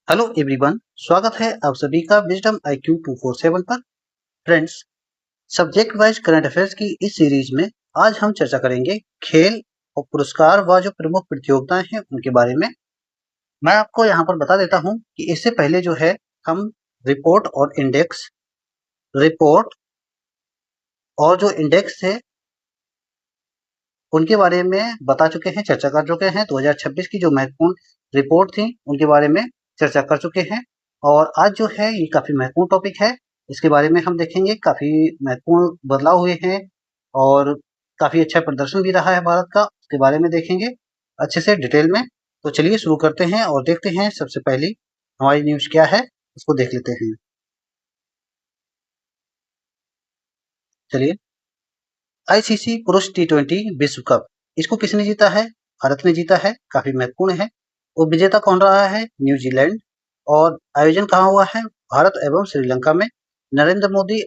Hello everyone, स्वागत है आप सभी का विजडम IQ 247 पर। Friends, subject wise current affairs की इस सीरीज में आज हम चर्चा करेंगे खेल और पुरस्कार व जो प्रमुख प्रतियोगिताएं हैं उनके बारे में। मैं आपको यहाँ पर बता देता हूँ कि इससे पहले जो है हम रिपोर्ट और जो इंडेक्स थे उनके बारे में बता चुके हैं, चर्चा कर चुके हैं। 2026 की जो महत्वपूर्ण रिपोर्ट थी उनके बारे में चर्चा कर चुके हैं। और आज जो है ये काफी महत्वपूर्ण टॉपिक है, इसके बारे में हम देखेंगे। काफी महत्वपूर्ण बदलाव हुए हैं और काफी अच्छा प्रदर्शन भी रहा है भारत का, उसके बारे में देखेंगे अच्छे से डिटेल में। तो चलिए शुरू करते हैं और देखते हैं सबसे पहली हमारी न्यूज क्या है, उसको देख लेते हैं। चलिए, ICC पुरुष T20 विश्व कप, इसको किसने जीता है? भारत ने जीता है, काफी महत्वपूर्ण है। और विजेता कौन रहा है? न्यूजीलैंड। और आयोजन कहाँ हुआ है? भारत एवं श्रीलंका में। नरेंद्र मोदी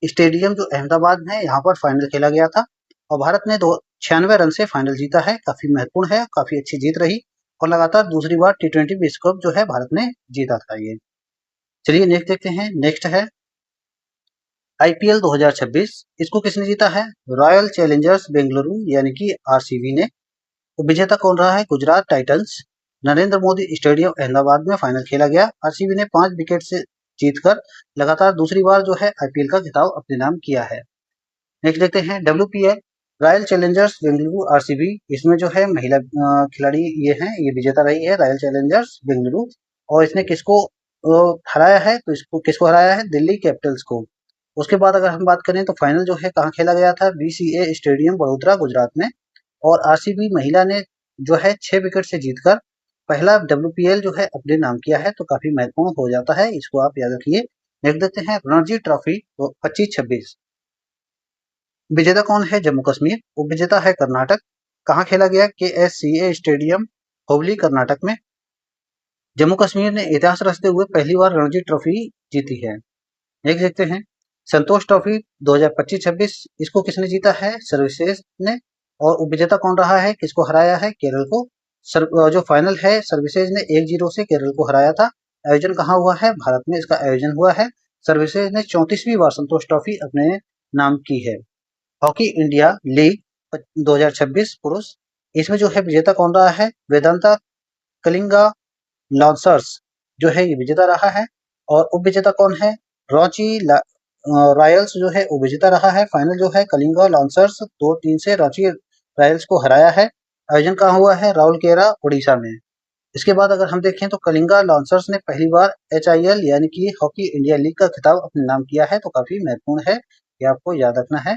स्टेडियम जो अहमदाबाद में है, यहाँ पर फाइनल खेला गया था और भारत ने 96 रन से फाइनल जीता है। काफी महत्वपूर्ण है, काफी अच्छी जीत रही और लगातार दूसरी बार T20 विश्व कप जो है भारत ने जीता था ये। चलिए नेक्स्ट देखते हैं। नेक्स्ट है IPL 2026, इसको किसने जीता है? रॉयल चैलेंजर्स बेंगलुरु यानी कि RCB ने। तो विजेता कौन रहा है? गुजरात टाइटंस। नरेंद्र मोदी स्टेडियम अहमदाबाद में फाइनल खेला गया। RCB ने 5 विकेट से जीतकर लगातार दूसरी बार जो है IPL का खिताब अपने नाम किया है। नेक्स्ट देखते हैं WPL, royal Challengers Bengaluru RCB, इसमें जो है महिला खिलाड़ी ये विजेता रही है रॉयल चैलेंजर्स बेंगलुरु। और इसने किसको हराया है? तो इसको किसको हराया है? दिल्ली कैपिटल्स को। उसके बाद अगर हम बात करें तो फाइनल जो है कहाँ खेला गया था? BCA स्टेडियम बड़ोदरा गुजरात में। और RCB महिला ने जो है 6 विकेट से जीतकर पहला WPL जो है अपने नाम किया है। तो काफी महत्वपूर्ण हो जाता है, इसको आप याद रखिए। नेक्स्ट देखते हैं रणजी ट्रॉफी 25-26, विजेता कौन है? जम्मू कश्मीर। उप विजेता है कर्नाटक। कहाँ खेला गया? KSCA स्टेडियम हुबली कर्नाटक में। जम्मू कश्मीर ने इतिहास रचते हुए पहली बार रणजी ट्रॉफी जीती है। नेक्स्ट देखते हैं संतोष ट्रॉफी 2025-26, इसको किसने जीता है? सर्विसेज ने। और उपविजेता कौन रहा है? किसको हराया है? केरल को। जो फाइनल है सर्विसेज ने 1-0 से केरल को हराया था। आयोजन कहाँ हुआ है? भारत में इसका आयोजन हुआ है। सर्विसेज ने 34वीं बार संतोष ट्रॉफी अपने नाम की है। हॉकी इंडिया लीग 2026 पुरुष, इसमें जो है विजेता कौन रहा है? वेदांता कलिंगा लॉन्सर्स जो है ये विजेता रहा है। और उप विजेता कौन है? रांची रॉयल्स जो है वो विजेता रहा है। फाइनल जो है कलिंगा लॉन्सर्स 2-3 से रांची रॉयल्स को हराया है। आयोजन कहाँ हुआ है? राउरकेला उड़ीसा में। इसके बाद अगर हम देखें तो कलिंगा लॉन्सर्स ने पहली बार HIL यानी कि हॉकी इंडिया लीग का खिताब अपने नाम किया है। तो काफी महत्वपूर्ण है, ये आपको याद रखना है।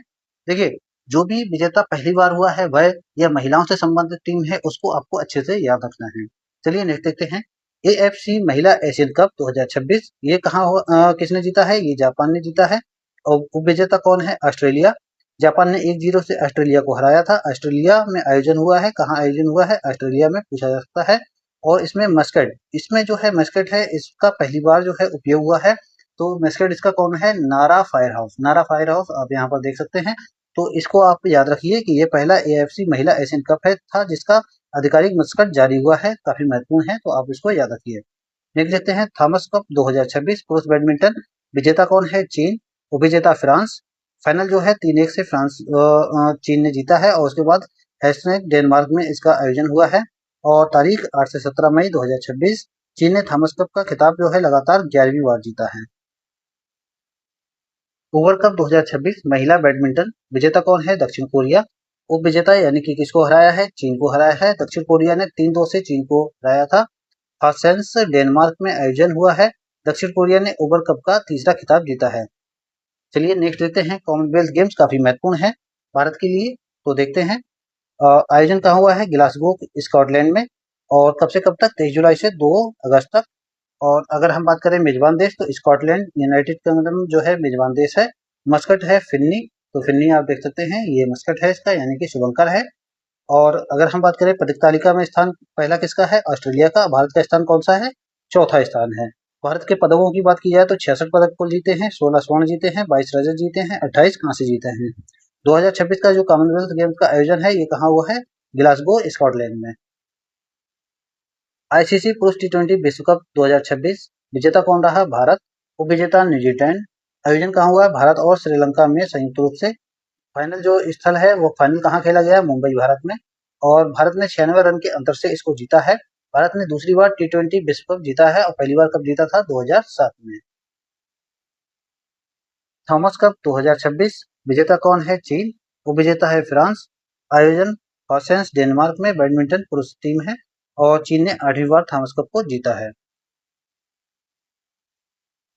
देखिए, जो भी विजेता पहली बार हुआ है वह या महिलाओं से संबंधित टीम है, उसको आपको अच्छे से याद रखना है। चलिए नेक्स्ट देखते हैं AFC महिला एशियन कप 2026, ये किसने जीता है? ये जापान ने जीता है। और उप विजेता कौन है? ऑस्ट्रेलिया। जापान ने 1-0 से ऑस्ट्रेलिया को हराया था। ऑस्ट्रेलिया में आयोजन हुआ है। कहाँ आयोजन हुआ है? ऑस्ट्रेलिया में, पूछा जा सकता है। और इसमें इसमें जो है मस्कट है, इसका पहली बार जो है उपयोग हुआ है। तो मस्कट इसका कौन है? नारा फायर हाउस आप यहाँ पर देख सकते हैं। तो इसको आप याद रखिए कि ये पहला AFC महिला एशियन कप है था जिसका आधिकारिक मस्कट जारी हुआ है। काफी महत्वपूर्ण है, तो आप इसको याद रखिए। देख लेते हैं थॉमस कप 2026 पुरुष बैडमिंटन, विजेता कौन है? चीन। उपविजेता फ्रांस। फाइनल जो है 3-1 से चीन ने जीता है। और उसके बाद हेस्टनेक डेनमार्क में इसका आयोजन हुआ है। और तारीख 8 से 17 मई 2026, चीन ने थॉमस कप का खिताब जो है लगातार 11वीं बार जीता है। ओवर कप 2026 महिला बैडमिंटन, विजेता कौन है? दक्षिण कोरिया। उप विजेता यानी कि किसको हराया है? चीन को हराया है। दक्षिण कोरिया ने 3-2 से चीन को हराया था। हॉसेंस डेनमार्क में आयोजन हुआ है। दक्षिण कोरिया ने ओवर कप का तीसरा खिताब जीता है। चलिए नेक्स्ट देखते हैं कॉमनवेल्थ गेम्स, काफी महत्वपूर्ण है भारत के लिए। तो देखते हैं आयोजन कहाँ हुआ है? ग्लासगो स्कॉटलैंड में। और कब से कब तक? 23 जुलाई से 2 अगस्त तक। और अगर हम बात करें मेजबान देश, तो स्कॉटलैंड यूनाइटेड किंगडम जो है मेजबान देश है। मस्कट है फिन्नी। तो फिन्नी आप देख सकते हैं, ये मस्कट है इसका, यानी कि शुभंकर है। और अगर हम बात करें पदक तालिका में स्थान पहला किसका है? ऑस्ट्रेलिया का। भारत का स्थान कौन सा है? चौथा स्थान है। भारत के पदकों की बात की जाए तो 66 पदक कुल जीते हैं, 16 स्वर्ण जीते हैं, 22 रजत जीते हैं, 28 कांस्य जीते हैं। 2026 का जो कॉमनवेल्थ गेम्स का आयोजन है ये कहाँ हुआ है? ग्लासगो स्कॉटलैंड में। आईसीसी पुरुष टी20 विश्व कप 2026 विजेता कौन रहा? भारत। उपविजेता न्यूजीलैंड। आयोजन कहाँ हुआ? भारत और श्रीलंका में संयुक्त रूप से। फाइनल जो स्थल है वो फाइनल कहाँ खेला गया? मुंबई, भारत में। और भारत ने 96 रन के अंतर से इसको जीता है। भारत ने दूसरी बार टी20 विश्व कप जीता है और पहली बार कब जीता था? 2007 में। थॉमस कप 2026 विजेता कौन है? चीन। उपविजेता है फ्रांस। आयोजन हॉसेंस, डेनमार्क में बैडमिंटन पुरुष टीम है और चीन ने 8वीं बार थॉमस कप को जीता है।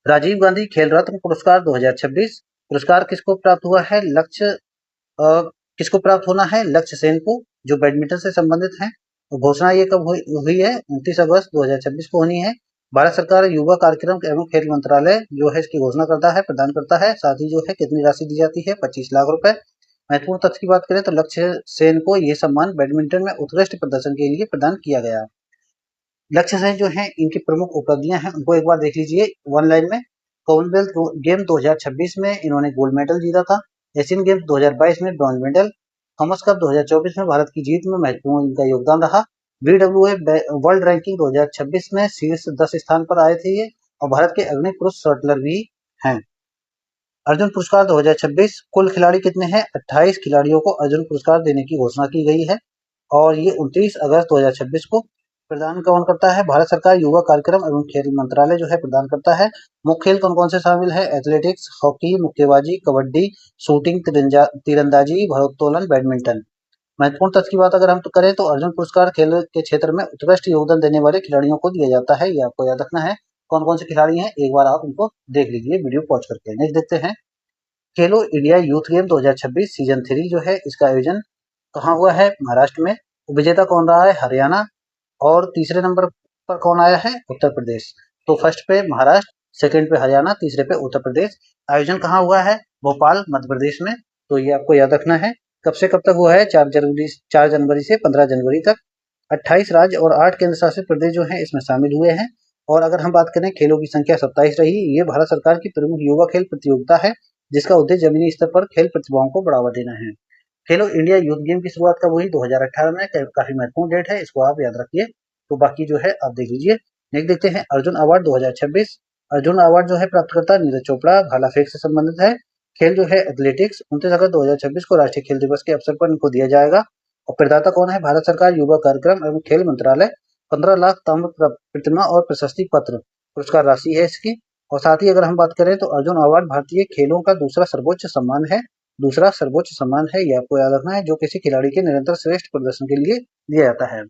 राजीव गांधी खेल रत्न पुरस्कार 2026 पुरस्कार किसको प्राप्त हुआ है? किसको प्राप्त होना है? लक्ष्य सेन को, जो बैडमिंटन से संबंधित हैं। तो घोषणा ये कब हुई है? 29 अगस्त 2026 को होनी है। भारत सरकार युवा कार्यक्रम एवं खेल मंत्रालय जो है इसकी घोषणा करता है, प्रदान करता है। साथ ही जो है कितनी राशि दी जाती है? 25 लाख रुपए। महत्वपूर्ण तथ्य की बात करें तो लक्ष्य सेन को ये सम्मान बैडमिंटन में उत्कृष्ट प्रदर्शन के लिए प्रदान किया गया। लक्ष्य सेन जो है इनकी प्रमुख उपलब्धियां हैं उनको एक बार देख लीजिए वन लाइन में। कॉमनवेल्थ गेम 2026 में इन्होंने गोल्ड मेडल जीता था। एशियन गेम्स 2022 में ब्रॉन्ज मेडल। थॉमस कप 2024 में भारत की जीत में महत्वपूर्ण इनका योगदान रहा। बीडब्ल्यूए वर्ल्ड रैंकिंग 2026 में शीर्ष 10 स्थान पर आए थे ये और भारत के अग्रणी पुरुष शटलर भी हैं। अर्जुन पुरस्कार 2026 कुल खिलाड़ी कितने हैं? 28 खिलाड़ियों को अर्जुन पुरस्कार देने की घोषणा की गई है और ये 29 अगस्त 2026 को प्रदान कौन करता है? भारत सरकार युवा कार्यक्रम एवं खेल मंत्रालय जो है प्रदान करता है। मुख्य खेल कौन कौन से शामिल है? एथलेटिक्स, हॉकी, मुक्केबाजी, कबड्डी, शूटिंग, तीरंदाजी, भारोत्तोलन, बैडमिंटन। महत्वपूर्ण तथ्य की बात अगर हम तो करें तो अर्जुन पुरस्कार खेल के क्षेत्र में उत्कृष्ट योगदान देने वाले खिलाड़ियों को दिया जाता है, ये आपको याद रखना है। कौन कौन से खिलाड़ी हैं एक बार आप उनको देख लीजिए वीडियो पॉज करके। नेक्स्ट देखते हैं खेलो इंडिया यूथ गेम 2026 सीजन 3 जो है इसका आयोजन कहाँ हुआ है? महाराष्ट्र में। विजेता कौन रहा है? हरियाणा। और तीसरे नंबर पर कौन आया है? उत्तर प्रदेश। तो फर्स्ट पे महाराष्ट्र, सेकंड पे हरियाणा, तीसरे पे उत्तर प्रदेश। आयोजन कहाँ हुआ है? भोपाल, मध्य प्रदेश में। तो ये आपको याद रखना है। कब से कब तक हुआ है? 4 जनवरी से 15 जनवरी तक। 28 राज्य और 8 केंद्र शासित प्रदेश जो हैं इसमें शामिल हुए हैं। और अगर हम बात करें खेलों की संख्या 27 रही। ये भारत सरकार की प्रमुख युवा खेल प्रतियोगिता है जिसका उद्देश्य जमीनी स्तर पर खेल प्रतिभाओं को बढ़ावा देना है। खेलो इंडिया यूथ गेम की शुरुआत कब हुई? 2018 में। काफी महत्वपूर्ण डेट है, इसको आप याद रखिए। तो बाकी जो है आप देख लीजिए। नेक्स्ट देखते हैं अर्जुन अवार्ड 2026। अर्जुन अवार्ड जो है प्राप्तकर्ता नीरज चोपड़ा, भाला फेंक से संबंधित है। खेल जो है एथलेटिक्स। 29 अगस्त 2026 को राष्ट्रीय खेल दिवस के अवसर पर इनको दिया जाएगा। और प्रदाता कौन है? भारत सरकार युवा कार्यक्रम एवं खेल मंत्रालय। 15 लाख ताम्र प्रतिमा और प्रशस्ति पत्र पुरस्कार राशि है इसकी। और साथ ही अगर हम बात करें तो अर्जुन अवार्ड भारतीय खेलों का दूसरा सर्वोच्च सम्मान है। दूसरा सर्वोच्च सम्मान है, ये आपको याद रखना है, जो किसी खिलाड़ी के निरंतर श्रेष्ठ प्रदर्शन के लिए दिया जाता है।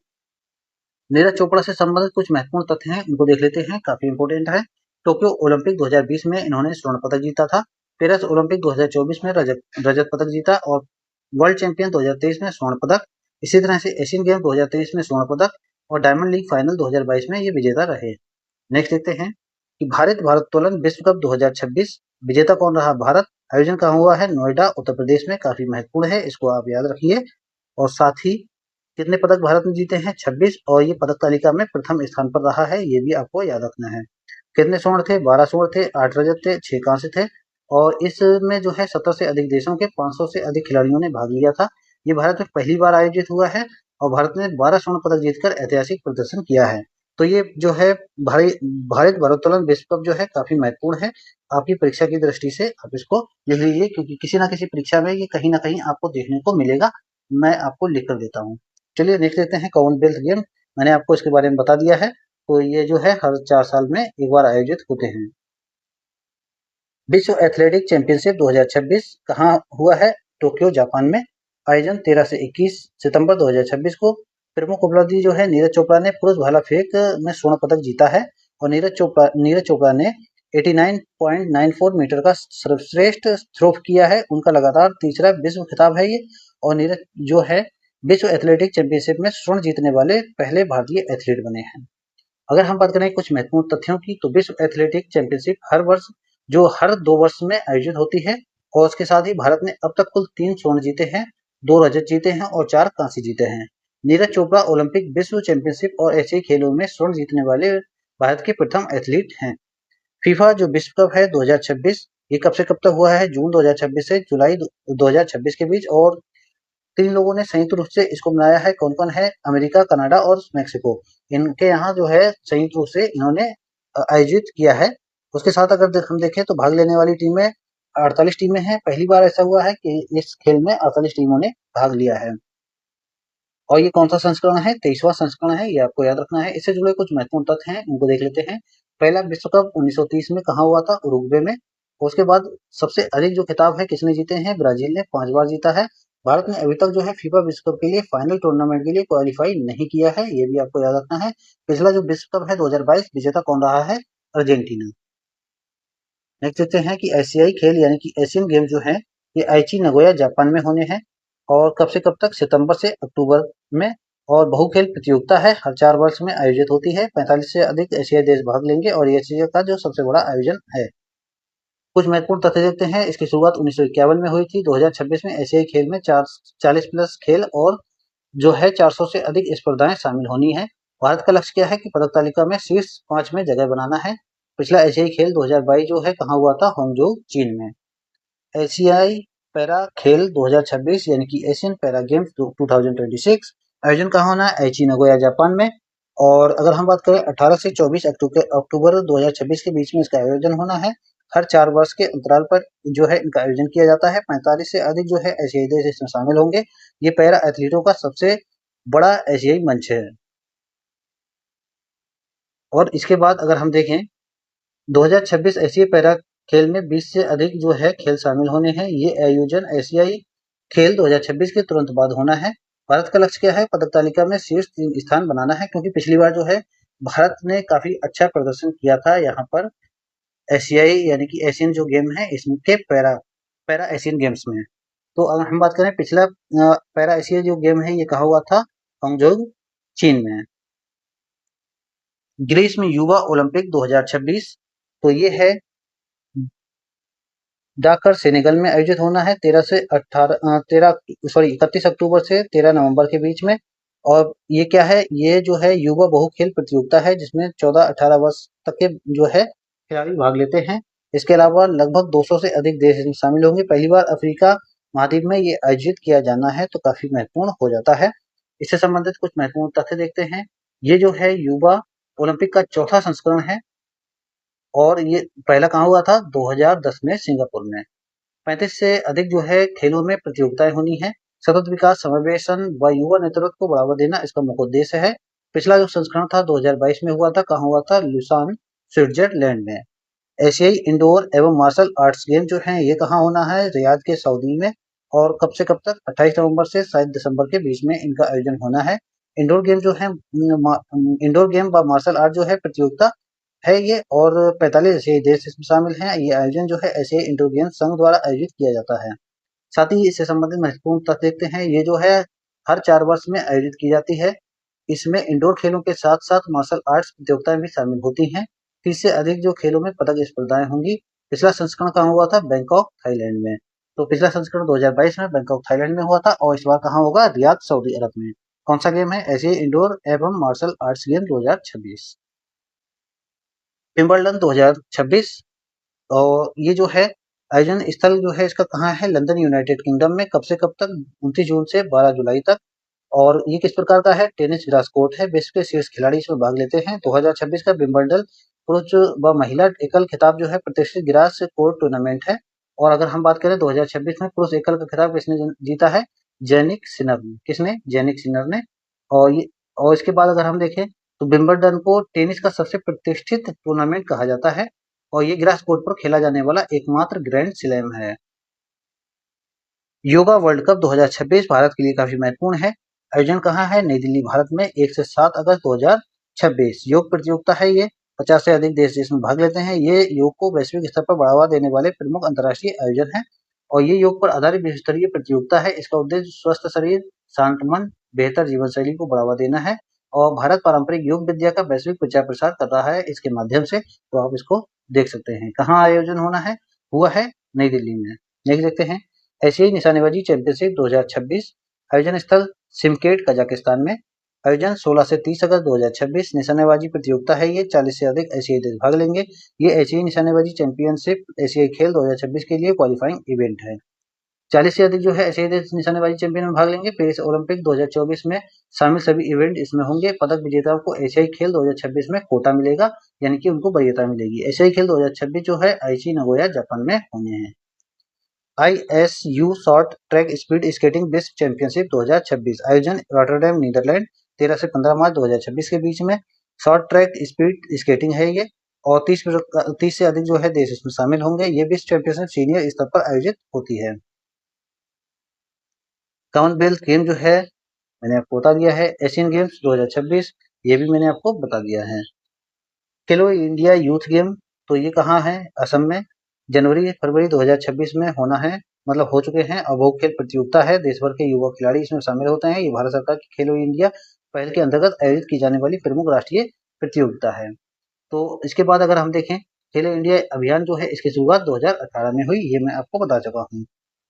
नीरज चोपड़ा से संबंधित कुछ महत्वपूर्ण तथ्य हैं, उनको देख लेते हैं, काफी इंपोर्टेंट है। टोक्यो ओलंपिक 2020 में इन्होंने स्वर्ण पदक जीता था। पेरिस ओलंपिक 2024 में रजत पदक जीता और वर्ल्ड चैंपियन 2023 में स्वर्ण पदक। इसी तरह से एशियन गेम 2023 में स्वर्ण पदक और डायमंड लीग फाइनल 2022 में ये विजेता रहे। नेक्स्ट देखते हैं कि भारत भारोत्तोलन विश्व कप 2026 विजेता कौन रहा? भारत। आयोजन कहाँ हुआ है? नोएडा, उत्तर प्रदेश में। काफी महत्वपूर्ण है, इसको आप याद रखिए। और साथ ही कितने पदक भारत ने जीते हैं? 26 और ये पदक तालिका में प्रथम स्थान पर रहा है, ये भी आपको याद रखना है। कितने स्वर्ण थे? 12 स्वर्ण थे, 8 रजत थे, 6 कांस्य थे। और इसमें जो है 70 से अधिक देशों के 500 से अधिक खिलाड़ियों ने भाग लिया था। ये भारत में पहली बार आयोजित हुआ है और भारत ने 12 स्वर्ण पदक जीतकर ऐतिहासिक प्रदर्शन किया है। तो ये जो है भारत भारोत्तोलन विश्व कप जो है काफी महत्वपूर्ण है। आपकी परीक्षा की दृष्टि से आप इसको लिख लीजिए क्योंकि किसी ना किसी परीक्षा में ये कहीं ना कहीं आपको देखने को मिलेगा। मैं आपको लिख कर देता हूँ। चलिए नेक्स्ट देखते हैं कॉमनवेल्थ गेम। मैंने आपको इसके बारे में बता दिया है। तो ये जो है हर 4 साल में एक बार आयोजित होते हैं। विश्व एथलेटिक चैंपियनशिप 2026 कहाँ हुआ है? टोक्यो, जापान में। आयोजन 13 से 21 सितंबर 2026 को। प्रमुख उपलब्धि जो है नीरज चोपड़ा ने पुरुष भाला फेंक में स्वर्ण पदक जीता है और नीरज चोपड़ा ने 89.94 मीटर का सर्वश्रेष्ठ थ्रो किया है। उनका लगातार तीसरा विश्व खिताब है ये। और नीरज जो है विश्व एथलेटिक चैंपियनशिप में स्वर्ण जीतने वाले पहले भारतीय एथलीट बने हैं। अगर हम बात करें कुछ महत्वपूर्ण तथ्यों की तो विश्व एथलेटिक चैंपियनशिप हर 2 वर्ष में आयोजित होती है। और उसके साथ ही भारत ने अब तक कुल 3 स्वर्ण जीते हैं, 2 रजत जीते हैं और 4 कांस्य जीते हैं। नीरज चोपड़ा ओलंपिक, विश्व चैंपियनशिप और एशियाई खेलों में स्वर्ण जीतने वाले भारत के प्रथम एथलीट हैं। फीफा जो विश्व कप है 2026 ये कब से कब तक हुआ है? जून 2026 से जुलाई 2026 के बीच। और 3 लोगों ने संयुक्त रूप से इसको बनाया है। कौन-कौन है? अमेरिका, कनाडा और मेक्सिको। इनके यहाँ जो है संयुक्त रूप से इन्होंने आयोजित किया है। उसके साथ अगर हम देखें तो भाग लेने वाली टीमें 48 टीमें हैं। पहली बार ऐसा हुआ है कि इस खेल में 48 टीमों ने भाग लिया है। और ये कौन सा संस्करण है? 23वां संस्करण है, ये आपको याद रखना है। इससे जुड़े कुछ महत्वपूर्ण तथ्य हैं, उनको देख लेते हैं। पहला विश्व कप 1930 में कहाँ हुआ था? उरुग्वे में। उसके बाद सबसे अधिक जो खिताब है किसने जीते हैं? ब्राजील ने 5 बार जीता है। भारत ने अभी तक जो है फीफा विश्व कप के लिए फाइनल टूर्नामेंट के लिए क्वालीफाई नहीं किया है, ये भी आपको याद रखना है। पिछला जो विश्व कप है 2022 विजेता कौन रहा है? अर्जेंटीना। नेक्स्ट देखते हैं कि एशियाई खेल यानी कि एशियन गेम जो है ये आइची नगोया जापान में होने हैं। और कब से कब तक? सितंबर से अक्टूबर में। और बहुखेल प्रतियोगिता है, हर 4 वर्ष में आयोजित होती है। 45 से अधिक एशियाई देश भाग लेंगे और ये एशिया का जो सबसे बड़ा आयोजन है। कुछ महत्वपूर्ण तथ्य देखते हैं। इसकी शुरुआत 1951 में हुई थी। 2026 में एशियाई खेल में 40 प्लस खेल और जो है 400 से अधिक स्पर्धाएं शामिल होनी है। भारत का लक्ष्य क्या है कि पदक तालिका में शीर्ष 5 में जगह बनाना है। पिछला एशियाई खेल 2022 जो है कहाँ हुआ था? हांगझोउ, चीन में। एशियाई पैरा खेल 2026 यानी कि एशियन पैरा गेम्स 2026 आयोजन कहाँ होना है? आइची नगोया जापान में। और अगर हम बात करें 18 से 24 अक्टूबर 2026 के बीच में इसका आयोजन होना है। हर 4 वर्ष के अंतराल पर जो है इनका आयोजन किया जाता है। 45 से अधिक जो है एशियाई देश इसमें शामिल होंगे। ये पैरा एथलीटों का सबसे बड़ा एशियाई मंच है। और इसके बाद अगर हम देखें 2026 एशियाई पैरा खेल में 20 से अधिक जो है खेल शामिल होने हैं। ये आयोजन एशियाई खेल 2026 के तुरंत बाद होना है। भारत का लक्ष्य क्या है? पदक तालिका में शीर्ष 3 स्थान बनाना है, क्योंकि पिछली बार जो है भारत ने काफी अच्छा प्रदर्शन किया था यहाँ पर एशियाई यानी कि एशियन जो गेम है इसके पैरा पैरा एशियन गेम्स में। तो अगर हम बात करें पिछला पैरा एशिया जो गेम है ये कहा हुआ था? हांगझोउ, चीन में। ग्रीस में युवा ओलंपिक 2026 तो ये है डाकर सेनेगल में आयोजित होना है 31 अक्टूबर से 13 नवंबर के बीच में। और ये क्या है? ये जो है युवा बहु खेल प्रतियोगिता है जिसमें 14-18 वर्ष तक के जो है खिलाड़ी भाग लेते हैं। इसके अलावा लगभग 200 से अधिक देश इसमें शामिल होंगे। पहली बार अफ्रीका महाद्वीप में ये आयोजित किया जाना है तो काफी महत्वपूर्ण हो जाता है। इससे संबंधित कुछ महत्वपूर्ण तथ्य देखते हैं। ये जो है युवा ओलंपिक का चौथा संस्करण है और ये पहला कहाँ हुआ था? 2010 में सिंगापुर में। 35 से अधिक जो है खेलों में प्रतियोगिताएं होनी है। सतत विकास, समावेशन व युवा नेतृत्व को बढ़ावा देना इसका मुख्य उद्देश्य है। पिछला जो संस्करण था 2022 में हुआ था, कहाँ हुआ था? लुसान, स्विट्जरलैंड में। एशियाई इंडोर एवं मार्शल आर्ट्स गेम जो है ये कहाँ होना है? रियाद के सऊदी में। और कब से कब तक? 28 नवंबर से शायद दिसंबर के बीच में इनका आयोजन होना है। इंडोर गेम जो है इंडोर गेम व मार्शल आर्ट जो है प्रतियोगिता है ये। और 45 एशियाई देश इसमें शामिल हैं। ये आयोजन जो है एशियाई इंडोर गेम संघ द्वारा आयोजित किया जाता है। साथ ही इससे संबंधित महत्वपूर्ण तथ्य देखते हैं। ये जो है हर 4 वर्ष में आयोजित की जाती है। इसमें इंडोर खेलों के साथ साथ मार्शल आर्ट्स प्रतियोगिताएं भी शामिल होती हैं। 30 से अधिक जो खेलों में पदक स्पर्धाएं होंगी। पिछला संस्करण कहाँ हुआ था? बैंकॉक, थाईलैंड में। तो पिछला संस्करण 2022 में बैंकॉक, थाईलैंड में हुआ था और इस बार कहाँ होगा? रियाद, सऊदी अरब में। कौन सा गेम है? एशियाई इंडोर एवं मार्शल आर्ट्स गेम 2026। विंबलडन 2026 और ये जो है आयोजन स्थल जो है इसका कहाँ है? लंदन, यूनाइटेड किंगडम में। कब से कब तक? 29 जून से 12 जुलाई तक। और ये किस प्रकार का है? टेनिस ग्रास कोर्ट है। विश्व के शीर्ष खिलाड़ी इसमें भाग लेते हैं। 2026 का विंबलडन पुरुष व महिला एकल खिताब जो है प्रतिष्ठित ग्रास कोर्ट टूर्नामेंट है। और अगर हम बात करें 2026 में पुरुष एकल का खिताब किसने जीता है? जैनिक सिनर ने। किसने? जैनिक सिनर ने। और ये और इसके बाद अगर हम देखें तो विंबलडन को टेनिस का सबसे प्रतिष्ठित टूर्नामेंट कहा जाता है और ये ग्रास कोर्ट पर खेला जाने वाला एकमात्र ग्रैंड स्लैम है। योगा वर्ल्ड कप 2026 भारत के लिए काफी महत्वपूर्ण है। आयोजन कहाँ है? नई दिल्ली, भारत में। 1 से 7 अगस्त 2026 योग प्रतियोगिता है ये। 50 से अधिक देश इसमें भाग लेते हैं। ये योग को वैश्विक स्तर पर बढ़ावा देने वाले प्रमुख अंतर्राष्ट्रीय आयोजन है और ये योग पर आधारित विश्व स्तरीय प्रतियोगिता है। इसका उद्देश्य स्वस्थ शरीर, शांत मन, बेहतर जीवन शैली को बढ़ावा देना है और भारत पारंपरिक योग विद्या का वैश्विक प्रचार प्रसार कर रहा है इसके माध्यम से। तो आप इसको देख सकते हैं। कहाँ आयोजन होना है? हुआ है नई दिल्ली में। नेक्स्ट देखते हैं एशियाई निशानेबाजी चैंपियनशिप 2026 आयोजन स्थल सिमकेट, कजाकिस्तान में। आयोजन 16 से 30 अगस्त 2026 निशानेबाजी प्रतियोगिता है ये। 40 से अधिक एशियाई देश भाग लेंगे। ये एशियाई निशानेबाजी चैंपियनशिप एशियाई खेल 2026 के लिए क्वालिफाइंग इवेंट है। 40 से अधिक जो है एशियाई देश निशानेबाजी चैंपियन में भाग लेंगे। पेरिस ओलंपिक 2024 में शामिल सभी इवेंट इसमें होंगे। पदक विजेताओं को एशियाई खेल 2026 में कोटा मिलेगा, यानी कि उनको वरीयता मिलेगी। एशियाई खेल 2026 जो है आईची नगोया जापान में होने हैं। ISU short track speed skating विश्व चैंपियनशिप 2026 आयोजन रॉटरडैम नीदरलैंड 13 से 15 मार्च 2026 के बीच में। शॉर्ट ट्रैक स्पीड स्केटिंग है ये, और 30 से अधिक जो है देश इसमें शामिल होंगे। ये विश्व चैंपियनशिप सीनियर स्तर पर आयोजित होती है। कॉमनवेल्थ गेम जो है मैंने आपको बता दिया है। एशियन गेम्स 2026 ये भी मैंने आपको बता दिया है। खेलो इंडिया यूथ गेम तो ये कहाँ है? असम में जनवरी फरवरी 2026 में होना है, मतलब हो चुके हैं। अब वो खेल प्रतियोगिता है, देश भर के युवा खिलाड़ी इसमें शामिल होते हैं। ये भारत सरकार की खेलो इंडिया पहल के अंतर्गत आयोजित की जाने वाली प्रमुख राष्ट्रीय प्रतियोगिता है। तो इसके बाद अगर हम देखें, खेलो इंडिया अभियान जो है इसकी शुरुआत 2018 में हुई, ये मैं आपको बता चुका हूँ।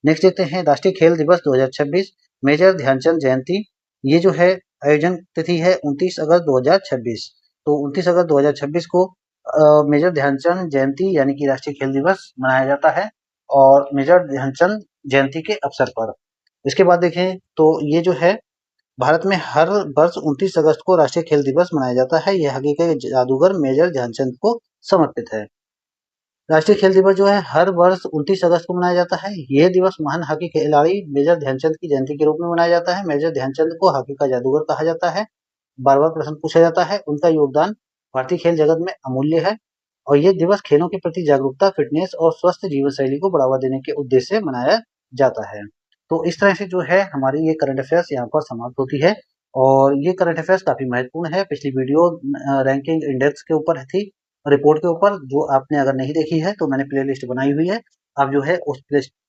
नेक्स्ट देखते हैं राष्ट्रीय खेल दिवस 2026 मेजर ध्यानचंद जयंती। ये जो है आयोजन तिथि है 29 अगस्त 2026। तो 29 अगस्त 2026 को मेजर ध्यानचंद जयंती यानी कि राष्ट्रीय खेल दिवस मनाया जाता है, और मेजर ध्यानचंद जयंती के अवसर पर। इसके बाद देखें तो ये जो है भारत में हर वर्ष 29 अगस्त को राष्ट्रीय खेल दिवस मनाया जाता है। यह हॉकी के जादूगर मेजर ध्यानचंद को समर्पित है। राष्ट्रीय खेल दिवस जो है हर वर्ष 29 अगस्त को मनाया जाता है। यह दिवस महान हॉकी खिलाड़ी मेजर ध्यानचंद की जयंती के रूप में मनाया जाता है। मेजर ध्यानचंद को हॉकी का जादूगर कहा जाता है। बार-बार प्रश्न पूछा जाता है। उनका योगदान भारतीय खेल जगत में अमूल्य है, और ये दिवस खेलों के प्रति जागरूकता, फिटनेस और स्वस्थ जीवन शैली को बढ़ावा देने के उद्देश्य से मनाया जाता है। तो इस तरह से जो है हमारी ये करंट अफेयर्स यहाँ पर समाप्त होती है, और ये करंट अफेयर्स काफी महत्वपूर्ण है। पिछली वीडियो रैंकिंग इंडेक्स के ऊपर थी, रिपोर्ट के ऊपर, जो आपने अगर नहीं देखी है तो मैंने प्लेलिस्ट बनाई हुई है। आप जो है उस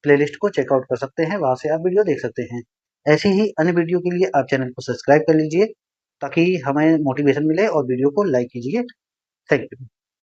प्लेलिस्ट को चेकआउट कर सकते हैं, वहां से आप वीडियो देख सकते हैं। ऐसी ही अन्य वीडियो के लिए आप चैनल को सब्सक्राइब कर लीजिए, ताकि हमें मोटिवेशन मिले, और वीडियो को लाइक कीजिए। Thank you.